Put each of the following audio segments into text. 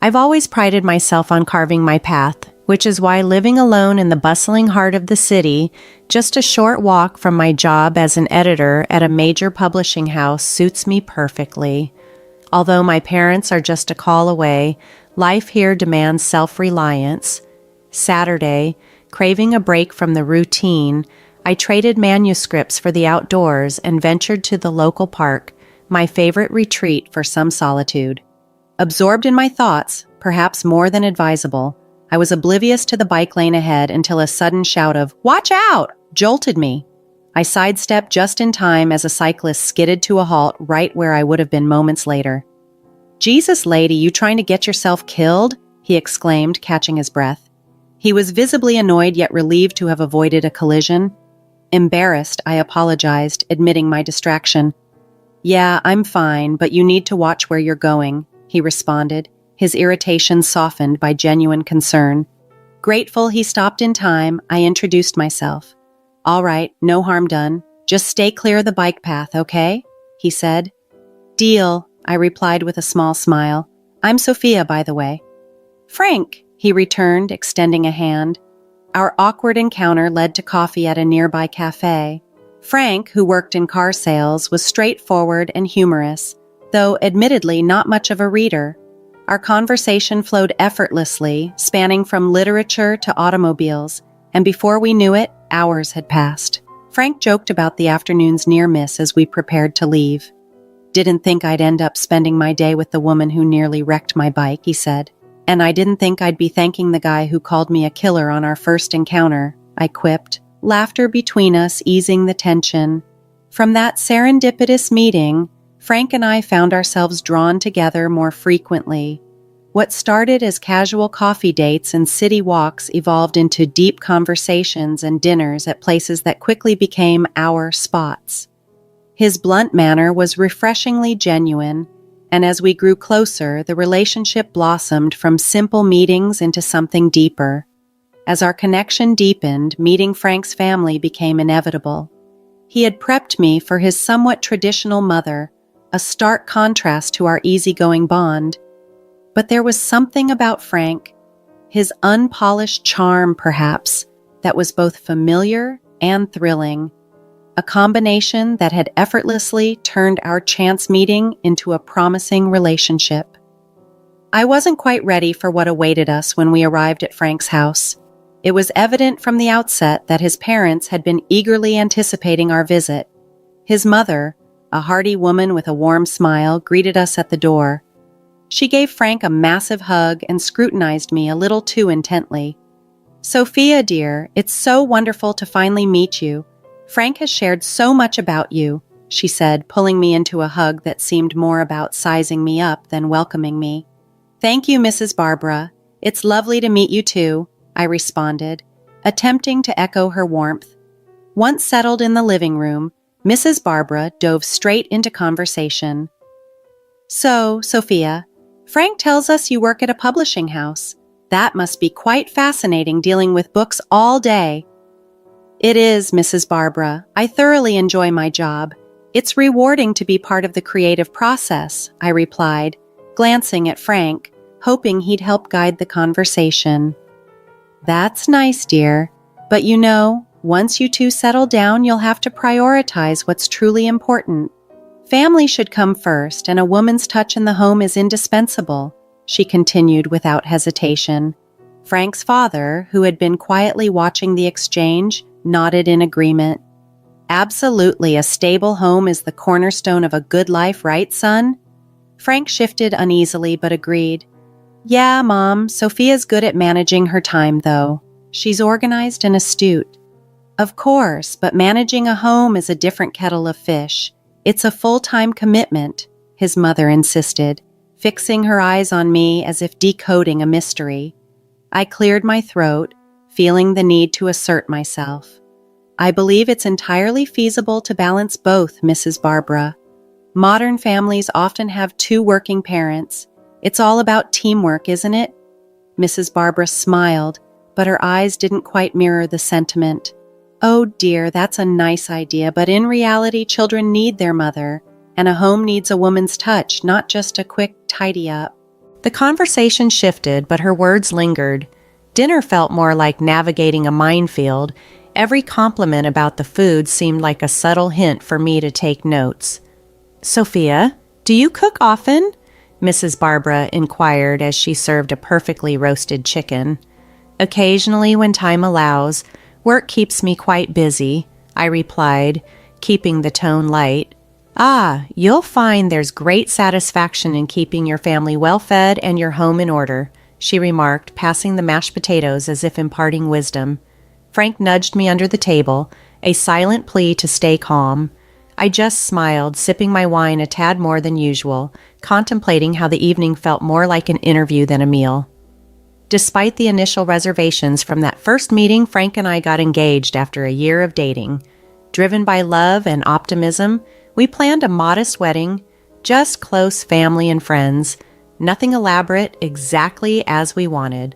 I've always prided myself on carving my path, which is why living alone in the bustling heart of the city, just a short walk from my job as an editor at a major publishing house, suits me perfectly. Although my parents are just a call away, life here demands self-reliance. Saturday, craving a break from the routine, I traded manuscripts for the outdoors and ventured to the local park, my favorite retreat for some solitude. Absorbed in my thoughts, perhaps more than advisable, I was oblivious to the bike lane ahead until a sudden shout of, "Watch out!" jolted me. I sidestepped just in time as a cyclist skidded to a halt right where I would have been moments later. "Jesus, lady, you trying to get yourself killed?" he exclaimed, catching his breath. He was visibly annoyed yet relieved to have avoided a collision. Embarrassed, I apologized, admitting my distraction. "Yeah, I'm fine, but you need to watch where you're going," he responded, his irritation softened by genuine concern. Grateful he stopped in time, I introduced myself. "All right, no harm done. Just stay clear of the bike path, okay?" he said. "Deal," I replied with a small smile. "I'm Sophia, by the way." "Frank," he returned, extending a hand. Our awkward encounter led to coffee at a nearby cafe. Frank, who worked in car sales, was straightforward and humorous, though admittedly not much of a reader. Our conversation flowed effortlessly, spanning from literature to automobiles, and before we knew it, hours had passed. Frank joked about the afternoon's near miss as we prepared to leave. "Didn't think I'd end up spending my day with the woman who nearly wrecked my bike," he said. "And I didn't think I'd be thanking the guy who called me a killer on our first encounter," I quipped, laughter between us easing the tension. From that serendipitous meeting, Frank and I found ourselves drawn together more frequently. What started as casual coffee dates and city walks evolved into deep conversations and dinners at places that quickly became our spots. His blunt manner was refreshingly genuine, and as we grew closer, the relationship blossomed from simple meetings into something deeper. As our connection deepened, meeting Frank's family became inevitable. He had prepped me for his somewhat traditional mother, a stark contrast to our easygoing bond. But there was something about Frank, his unpolished charm perhaps, that was both familiar and thrilling, a combination that had effortlessly turned our chance meeting into a promising relationship. I wasn't quite ready for what awaited us when we arrived at Frank's house. It was evident from the outset that his parents had been eagerly anticipating our visit. His mother, a hearty woman with a warm smile, greeted us at the door. She gave Frank a massive hug and scrutinized me a little too intently. "Sophia, dear, it's so wonderful to finally meet you. Frank has shared so much about you," she said, pulling me into a hug that seemed more about sizing me up than welcoming me. "Thank you, Mrs. Barbara. It's lovely to meet you too," I responded, attempting to echo her warmth. Once settled in the living room, Mrs. Barbara dove straight into conversation. "So, Sophia, Frank tells us you work at a publishing house. That must be quite fascinating dealing with books all day." "It is, Mrs. Barbara. I thoroughly enjoy my job. It's rewarding to be part of the creative process," I replied, glancing at Frank, hoping he'd help guide the conversation. "That's nice, dear. But you know, once you two settle down, you'll have to prioritize what's truly important. Family should come first, and a woman's touch in the home is indispensable," she continued without hesitation. Frank's father, who had been quietly watching the exchange, nodded in agreement. "Absolutely, a stable home is the cornerstone of a good life, right, son?" Frank shifted uneasily but agreed. "Yeah, Mom, Sophia's good at managing her time, though. She's organized and astute." "Of course, but managing a home is a different kettle of fish. It's a full-time commitment," his mother insisted, fixing her eyes on me as if decoding a mystery. I cleared my throat, feeling the need to assert myself. "I believe it's entirely feasible to balance both, Mrs. Barbara. Modern families often have two working parents. It's all about teamwork, isn't it?" Mrs. Barbara smiled, but her eyes didn't quite mirror the sentiment. "Oh dear, that's a nice idea, but in reality, children need their mother, and a home needs a woman's touch, not just a quick tidy up." The conversation shifted, but her words lingered. Dinner felt more like navigating a minefield. Every compliment about the food seemed like a subtle hint for me to take notes. "Sophia, do you cook often?" Mrs. Barbara inquired as she served a perfectly roasted chicken. "Occasionally when time allows. Work keeps me quite busy," I replied, keeping the tone light. "Ah, you'll find there's great satisfaction in keeping your family well-fed and your home in order," she remarked, passing the mashed potatoes as if imparting wisdom. Frank nudged me under the table, a silent plea to stay calm. I just smiled, sipping my wine a tad more than usual, contemplating how the evening felt more like an interview than a meal. Despite the initial reservations from that first meeting, Frank and I got engaged after a year of dating. Driven by love and optimism, we planned a modest wedding, just close family and friends, nothing elaborate, exactly as we wanted.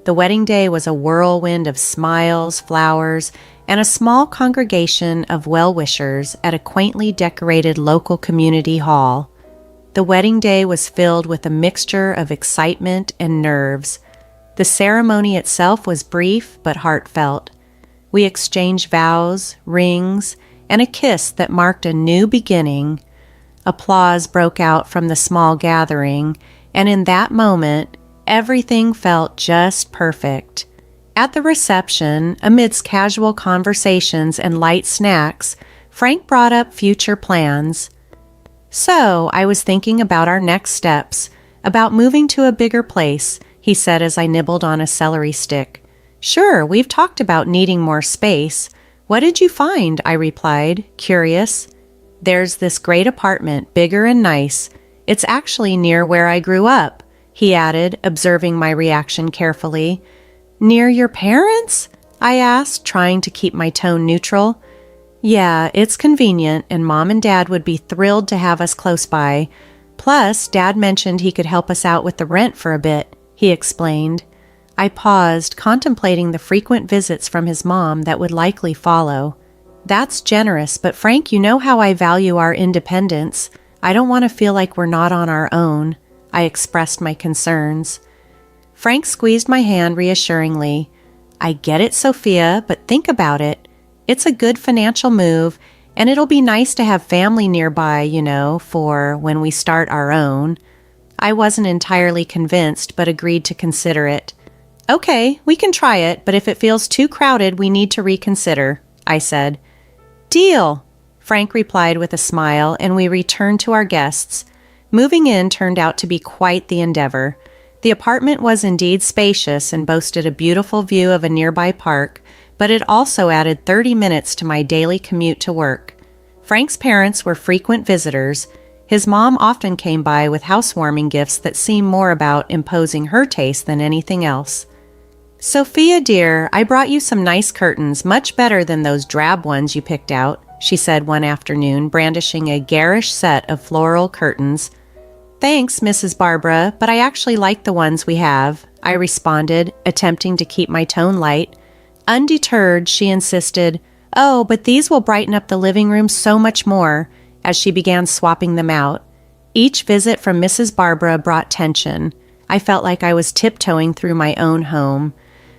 The wedding day was a whirlwind of smiles, flowers, and a small congregation of well-wishers at a quaintly decorated local community hall. The wedding day was filled with a mixture of excitement and nerves. The ceremony itself was brief but heartfelt. We exchanged vows, rings, and a kiss that marked a new beginning. Applause broke out from the small gathering, and in that moment, everything felt just perfect. At the reception, amidst casual conversations and light snacks, Frank brought up future plans. "So, I was thinking about our next steps, about moving to a bigger place," he said as I nibbled on a celery stick. "Sure, we've talked about needing more space. What did you find?" I replied, curious. "There's this great apartment, bigger and nice. It's actually near where I grew up," he added, observing my reaction carefully. "Near your parents?" I asked, trying to keep my tone neutral. "Yeah, it's convenient, and Mom and Dad would be thrilled to have us close by. Plus, Dad mentioned he could help us out with the rent for a bit," he explained. I paused, contemplating the frequent visits from his mom that would likely follow. "That's generous, but Frank, you know how I value our independence. I don't want to feel like we're not on our own," I expressed my concerns. Frank squeezed my hand reassuringly. "I get it, Sophia, but think about it. It's a good financial move, and it'll be nice to have family nearby, for when we start our own." I wasn't entirely convinced, but agreed to consider it. "Okay, we can try it, but if it feels too crowded, we need to reconsider," I said. "Deal," Frank replied with a smile, and we returned to our guests. Moving in turned out to be quite the endeavor. The apartment was indeed spacious and boasted a beautiful view of a nearby park, but it also added 30 minutes to my daily commute to work. Frank's parents were frequent visitors. His mom often came by with housewarming gifts that seemed more about imposing her taste than anything else. "Sophia, dear, I brought you some nice curtains, much better than those drab ones you picked out," she said one afternoon, brandishing a garish set of floral curtains. "Thanks, Mrs. Barbara, but I actually like the ones we have," I responded, attempting to keep my tone light. Undeterred, she insisted, "Oh, but these will brighten up the living room so much more," as she began swapping them out. Each visit from Mrs. Barbara brought tension. I felt like I was tiptoeing through my own home.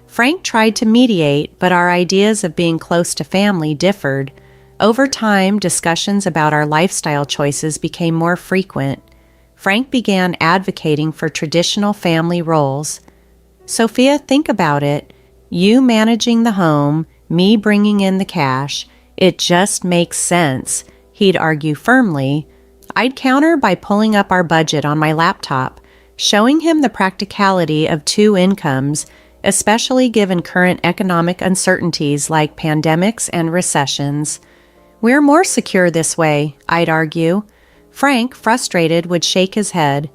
Frank tried to mediate, but our ideas of being close to family differed. Over time, discussions about our lifestyle choices became more frequent. Frank began advocating for traditional family roles. "Sophia, think about it. You managing the home, me bringing in the cash. It just makes sense," he'd argue firmly. I'd counter by pulling up our budget on my laptop, showing him the practicality of two incomes, especially given current economic uncertainties like pandemics and recessions. "We're more secure this way," I'd argue. Frank, frustrated, would shake his head.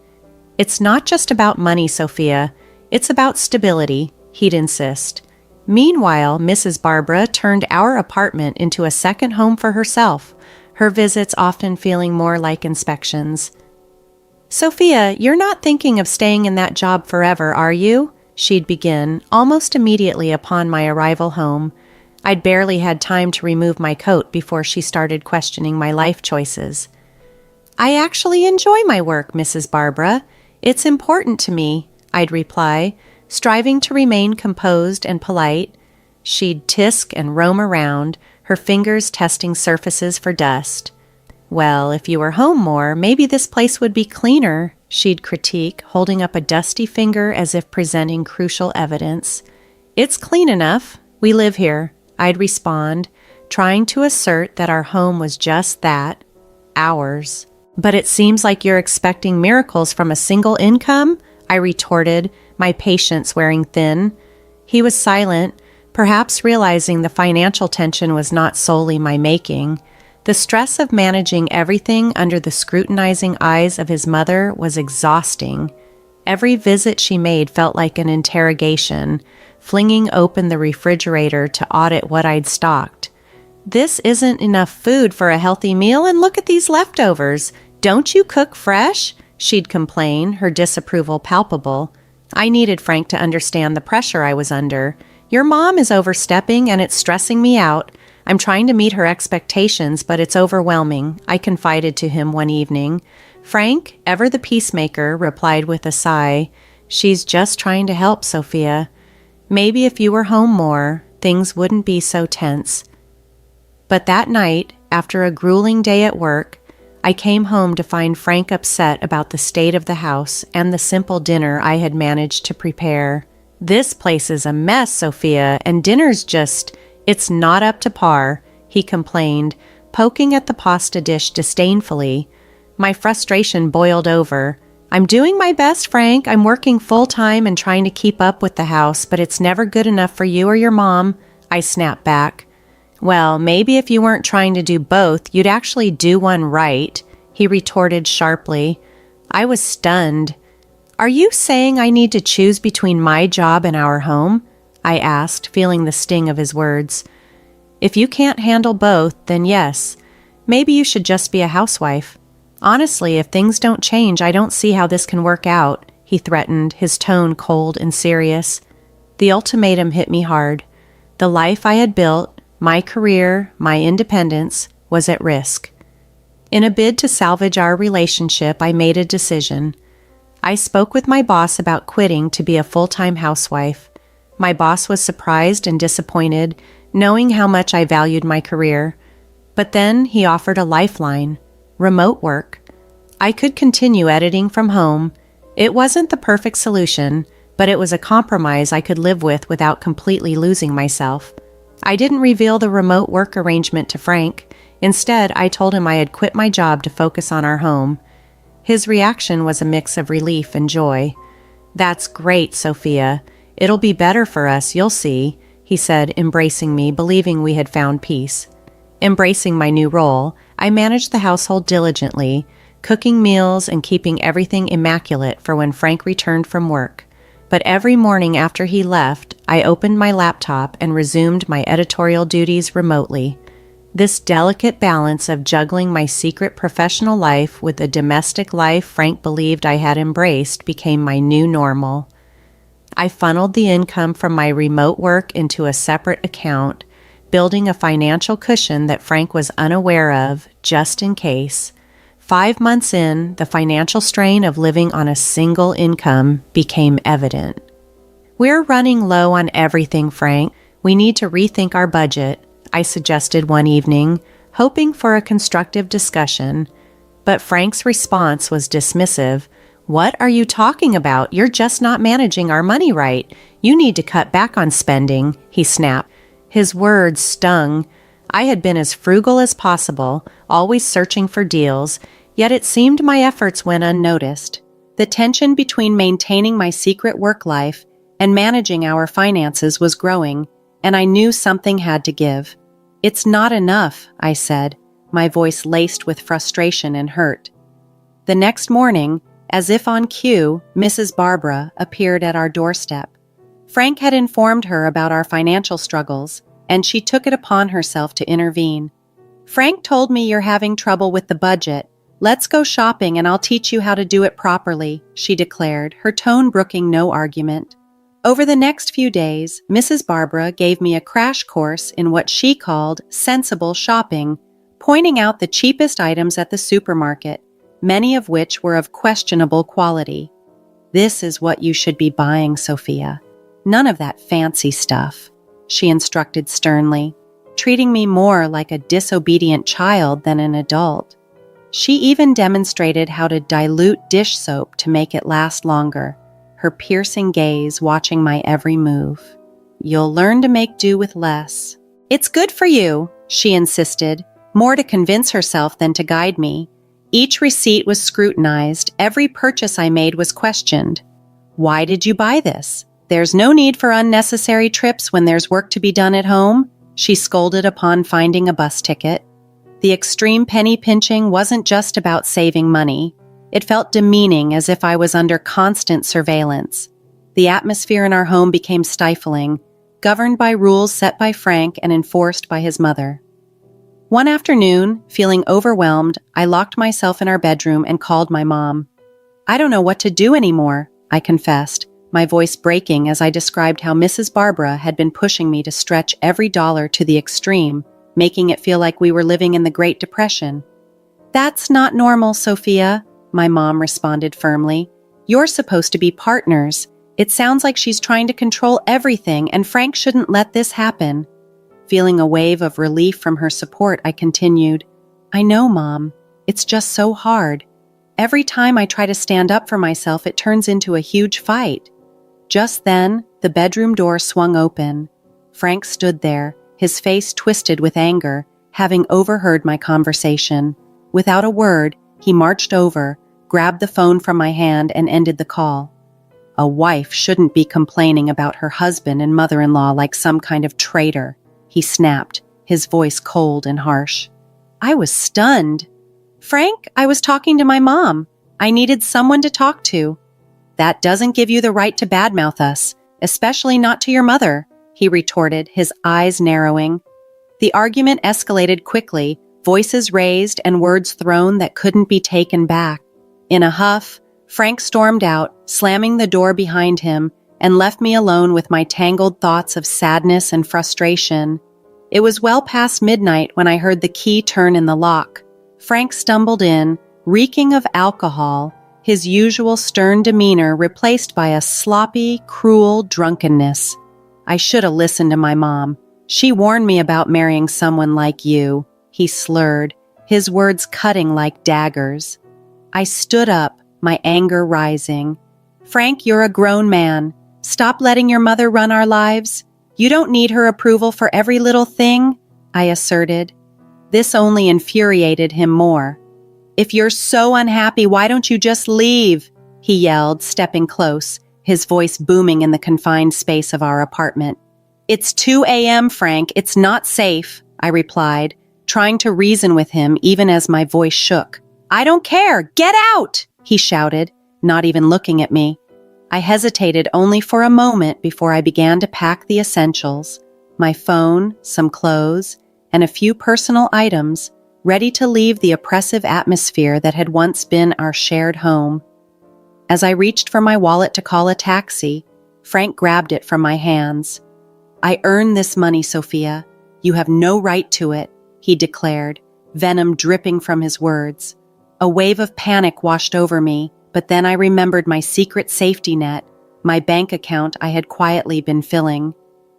"It's not just about money, Sophia. It's about stability," he'd insist. Meanwhile, Mrs. Barbara turned our apartment into a second home for herself, her visits often feeling more like inspections. "Sophia, you're not thinking of staying in that job forever, are you?" she'd begin, almost immediately upon my arrival home. I'd barely had time to remove my coat before she started questioning my life choices. "I actually enjoy my work, Mrs. Barbara. "It's important to me," I'd reply, striving to remain composed and polite. She'd tisk and roam around, her fingers testing surfaces for dust. "Well, if you were home more, maybe this place would be cleaner," she'd critique, holding up a dusty finger as if presenting crucial evidence. "It's clean enough. We live here," I'd respond, trying to assert that our home was just that, ours. "But it seems like you're expecting miracles from a single income," I retorted, my patience wearing thin. He was silent, perhaps realizing the financial tension was not solely my making. The stress of managing everything under the scrutinizing eyes of his mother was exhausting. Every visit she made felt like an interrogation, flinging open the refrigerator to audit what I'd stocked. "This isn't enough food for a healthy meal, and look at these leftovers. Don't you cook fresh?" she'd complain, her disapproval palpable. I needed Frank to understand the pressure I was under. "Your mom is overstepping, and it's stressing me out. I'm trying to meet her expectations, but it's overwhelming," I confided to him one evening. Frank, ever the peacemaker, replied with a sigh, "She's just trying to help, Sophia. Maybe if you were home more, things wouldn't be so tense." But that night, after a grueling day at work, I came home to find Frank upset about the state of the house and the simple dinner I had managed to prepare. "This place is a mess, Sophia, and dinner's it's not up to par," he complained, poking at the pasta dish disdainfully. My frustration boiled over. "I'm doing my best, Frank. I'm working full-time and trying to keep up with the house, but it's never good enough for you or your mom," I snapped back. "Well, maybe if you weren't trying to do both, you'd actually do one right," he retorted sharply. I was stunned. "Are you saying I need to choose between my job and our home?" I asked, feeling the sting of his words. "If you can't handle both, then yes. Maybe you should just be a housewife. Honestly, if things don't change, I don't see how this can work out," he threatened, his tone cold and serious. The ultimatum hit me hard. The life I had built, my career, my independence, was at risk. In a bid to salvage our relationship, I made a decision. I spoke with my boss about quitting to be a full-time housewife. My boss was surprised and disappointed, knowing how much I valued my career. But then he offered a lifeline: remote work. I could continue editing from home. It wasn't the perfect solution, but it was a compromise I could live with without completely losing myself. I didn't reveal the remote work arrangement to Frank. Instead, I told him I had quit my job to focus on our home. His reaction was a mix of relief and joy. "That's great, Sophia. It'll be better for us, you'll see," he said, embracing me, believing we had found peace. Embracing my new role, I managed the household diligently, cooking meals and keeping everything immaculate for when Frank returned from work. But every morning after he left, I opened my laptop and resumed my editorial duties remotely. This delicate balance of juggling my secret professional life with the domestic life Frank believed I had embraced became my new normal. I funneled the income from my remote work into a separate account, building a financial cushion that Frank was unaware of, just in case. 5 months in, the financial strain of living on a single income became evident. "We're running low on everything, Frank. We need to rethink our budget," I suggested one evening, hoping for a constructive discussion. But Frank's response was dismissive. "What are you talking about? You're just not managing our money right. You need to cut back on spending," he snapped. His words stung. I had been as frugal as possible, always searching for deals, yet it seemed my efforts went unnoticed. The tension between maintaining my secret work life and managing our finances was growing, and I knew something had to give. "It's not enough," I said, my voice laced with frustration and hurt. The next morning, as if on cue, Mrs. Barbara appeared at our doorstep. Frank had informed her about our financial struggles, and she took it upon herself to intervene. "Frank told me you're having trouble with the budget. Let's go shopping and I'll teach you how to do it properly," she declared, her tone brooking no argument. Over the next few days, Mrs. Barbara gave me a crash course in what she called sensible shopping, pointing out the cheapest items at the supermarket, many of which were of questionable quality. "This is what you should be buying, Sophia. None of that fancy stuff," she instructed sternly, treating me more like a disobedient child than an adult. She even demonstrated how to dilute dish soap to make it last longer, her piercing gaze watching my every move. "You'll learn to make do with less." "It's good for you," she insisted, more to convince herself than to guide me. Each receipt was scrutinized, every purchase I made was questioned. "Why did you buy this? There's no need for unnecessary trips when there's work to be done at home," she scolded upon finding a bus ticket. The extreme penny pinching wasn't just about saving money. It felt demeaning, as if I was under constant surveillance. The atmosphere in our home became stifling, governed by rules set by Frank and enforced by his mother. One afternoon, feeling overwhelmed, I locked myself in our bedroom and called my mom. "I don't know what to do anymore," I confessed, my voice breaking as I described how Mrs. Barbara had been pushing me to stretch every dollar to the extreme, making it feel like we were living in the Great Depression. "That's not normal, Sophia," my mom responded firmly. "You're supposed to be partners. It sounds like she's trying to control everything, and Frank shouldn't let this happen." Feeling a wave of relief from her support, I continued, "I know, Mom. It's just so hard. Every time I try to stand up for myself, it turns into a huge fight." Just then, the bedroom door swung open. Frank stood there, his face twisted with anger, having overheard my conversation. Without a word, he marched over, grabbed the phone from my hand, and ended the call. A wife shouldn't be complaining about her husband and mother-in-law like some kind of traitor, he snapped, his voice cold and harsh. I was stunned. "Frank, I was talking to my mom. I needed someone to talk to." "That doesn't give you the right to badmouth us, especially not to your mother," he retorted, his eyes narrowing. The argument escalated quickly, voices raised and words thrown that couldn't be taken back. In a huff, Frank stormed out, slamming the door behind him, and left me alone with my tangled thoughts of sadness and frustration. It was well past midnight when I heard the key turn in the lock. Frank stumbled in, reeking of alcohol, his usual stern demeanor replaced by a sloppy, cruel drunkenness. "I should have listened to my mom. She warned me about marrying someone like you," he slurred, his words cutting like daggers. I stood up, my anger rising. "Frank, you're a grown man. Stop letting your mother run our lives. You don't need her approval for every little thing," I asserted. This only infuriated him more. "If you're so unhappy, why don't you just leave?" he yelled, stepping close, his voice booming in the confined space of our apartment. "It's 2 a.m., Frank. It's not safe," I replied, trying to reason with him even as my voice shook. "I don't care. Get out!" he shouted, not even looking at me. I hesitated only for a moment before I began to pack the essentials, my phone, some clothes, and a few personal items, ready to leave the oppressive atmosphere that had once been our shared home. As I reached for my wallet to call a taxi, Frank grabbed it from my hands. "I earned this money, Sophia. You have no right to it," he declared, venom dripping from his words. A wave of panic washed over me, but then I remembered my secret safety net, my bank account I had quietly been filling.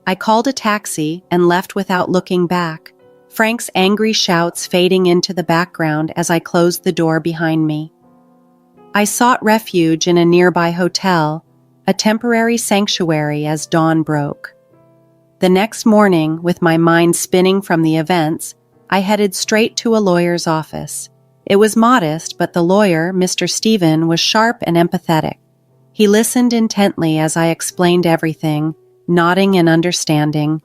I called a taxi and left without looking back, Frank's angry shouts fading into the background as I closed the door behind me. I sought refuge in a nearby hotel, a temporary sanctuary as dawn broke. The next morning, with my mind spinning from the events, I headed straight to a lawyer's office. It was modest, but the lawyer, Mr. Stephen, was sharp and empathetic. He listened intently as I explained everything, nodding in understanding.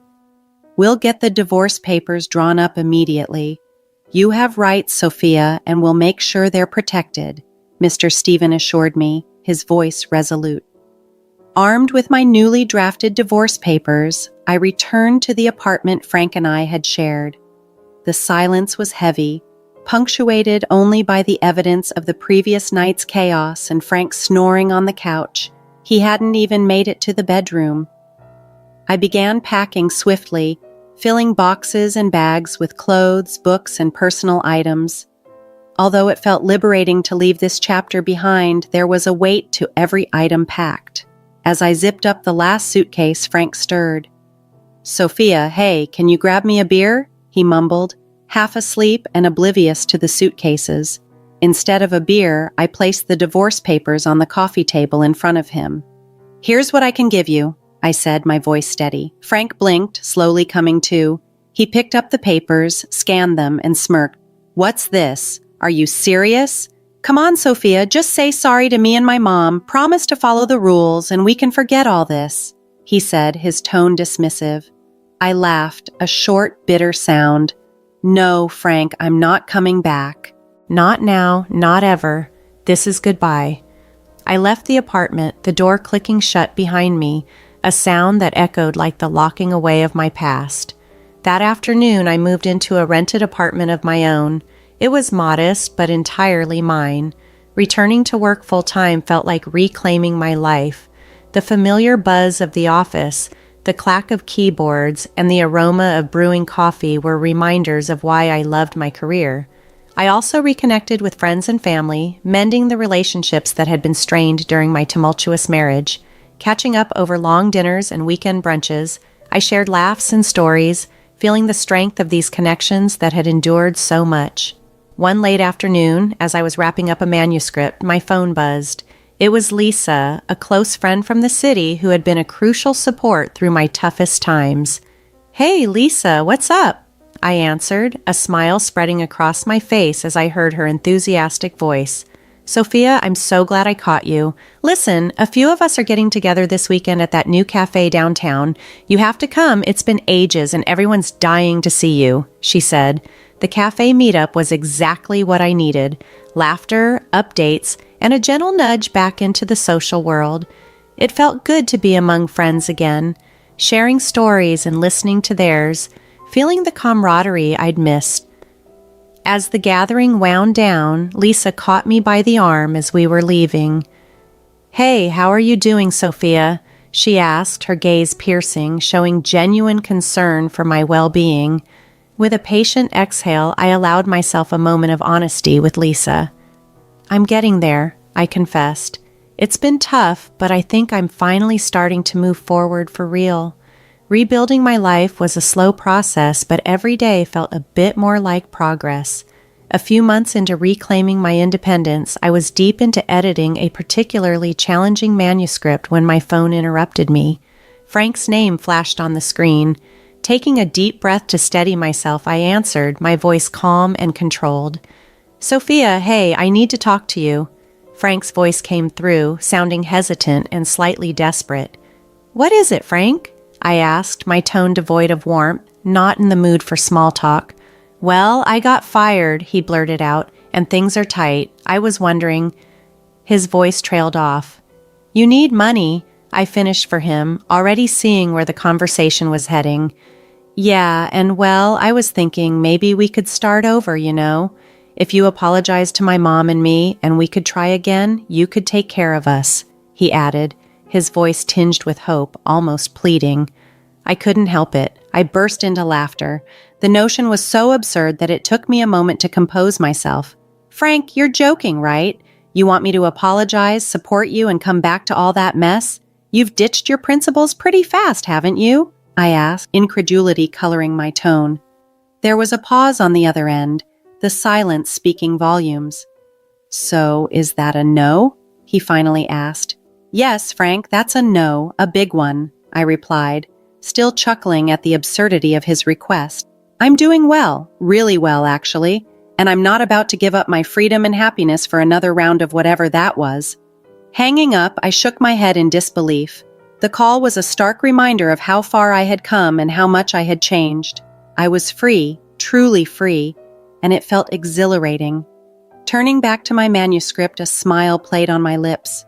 "We'll get the divorce papers drawn up immediately. You have rights, Sophia, and we'll make sure they're protected," Mr. Stephen assured me, his voice resolute. Armed with my newly drafted divorce papers, I returned to the apartment Frank and I had shared. The silence was heavy, punctuated only by the evidence of the previous night's chaos and Frank snoring on the couch. He hadn't even made it to the bedroom. I began packing swiftly, filling boxes and bags with clothes, books, and personal items. Although it felt liberating to leave this chapter behind, there was a weight to every item packed. As I zipped up the last suitcase, Frank stirred. "Sophia, hey, can you grab me a beer?" he mumbled, half asleep and oblivious to the suitcases. Instead of a beer, I placed the divorce papers on the coffee table in front of him. "Here's what I can give you," I said, my voice steady. Frank blinked, slowly coming to. He picked up the papers, scanned them, and smirked. "What's this? Are you serious? Come on, Sophia, just say sorry to me and my mom, promise to follow the rules, and we can forget all this," he said, his tone dismissive. I laughed, a short, bitter sound. "No, Frank, I'm not coming back. Not now, not ever. This is goodbye." I left the apartment, the door clicking shut behind me, a sound that echoed like the locking away of my past. That afternoon, I moved into a rented apartment of my own. It was modest, but entirely mine. Returning to work full-time felt like reclaiming my life. The familiar buzz of the office, the clack of keyboards, and the aroma of brewing coffee were reminders of why I loved my career. I also reconnected with friends and family, mending the relationships that had been strained during my tumultuous marriage. Catching up over long dinners and weekend brunches, I shared laughs and stories, feeling the strength of these connections that had endured so much. One late afternoon, as I was wrapping up a manuscript, my phone buzzed. It was Lisa, a close friend from the city who had been a crucial support through my toughest times. "Hey, Lisa, what's up?" I answered, a smile spreading across my face as I heard her enthusiastic voice. "Sophia, I'm so glad I caught you. Listen, a few of us are getting together this weekend at that new cafe downtown. You have to come. It's been ages and everyone's dying to see you," she said. The cafe meetup was exactly what I needed. Laughter, updates, and a gentle nudge back into the social world. It felt good to be among friends again, sharing stories and listening to theirs, feeling the camaraderie I'd missed. As the gathering wound down, Lisa caught me by the arm as we were leaving. "Hey, how are you doing, Sophia?" she asked, her gaze piercing, showing genuine concern for my well-being. With a patient exhale, I allowed myself a moment of honesty with Lisa. "I'm getting there," I confessed. "It's been tough, but I think I'm finally starting to move forward for real." Rebuilding my life was a slow process, but every day felt a bit more like progress. A few months into reclaiming my independence, I was deep into editing a particularly challenging manuscript when my phone interrupted me. Frank's name flashed on the screen. Taking a deep breath to steady myself, I answered, my voice calm and controlled. "Sophia, hey, I need to talk to you." Frank's voice came through, sounding hesitant and slightly desperate. "What is it, Frank?" I asked, my tone devoid of warmth, not in the mood for small talk. "Well, I got fired," he blurted out, "and things are tight. I was wondering—" His voice trailed off. "You need money," I finished for him, already seeing where the conversation was heading. "Yeah, and well, I was thinking maybe we could start over, you know? If you apologize to my mom and me, and we could try again, you could take care of us," he added, his voice tinged with hope, almost pleading. I couldn't help it. I burst into laughter. The notion was so absurd that it took me a moment to compose myself. "Frank, you're joking, right? You want me to apologize, support you, and come back to all that mess? You've ditched your principles pretty fast, haven't you?" I asked, incredulity coloring my tone. There was a pause on the other end, the silence speaking volumes. "So, is that a no?" he finally asked. "Yes, Frank, that's a no, a big one," I replied, still chuckling at the absurdity of his request. "I'm doing well, really well, actually, and I'm not about to give up my freedom and happiness for another round of whatever that was." Hanging up, I shook my head in disbelief. The call was a stark reminder of how far I had come and how much I had changed. I was free, truly free, and it felt exhilarating. Turning back to my manuscript, a smile played on my lips.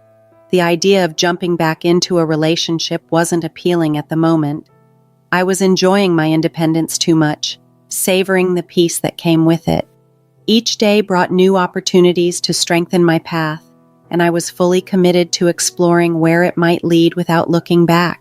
The idea of jumping back into a relationship wasn't appealing at the moment. I was enjoying my independence too much, savoring the peace that came with it. Each day brought new opportunities to strengthen my path, and I was fully committed to exploring where it might lead without looking back.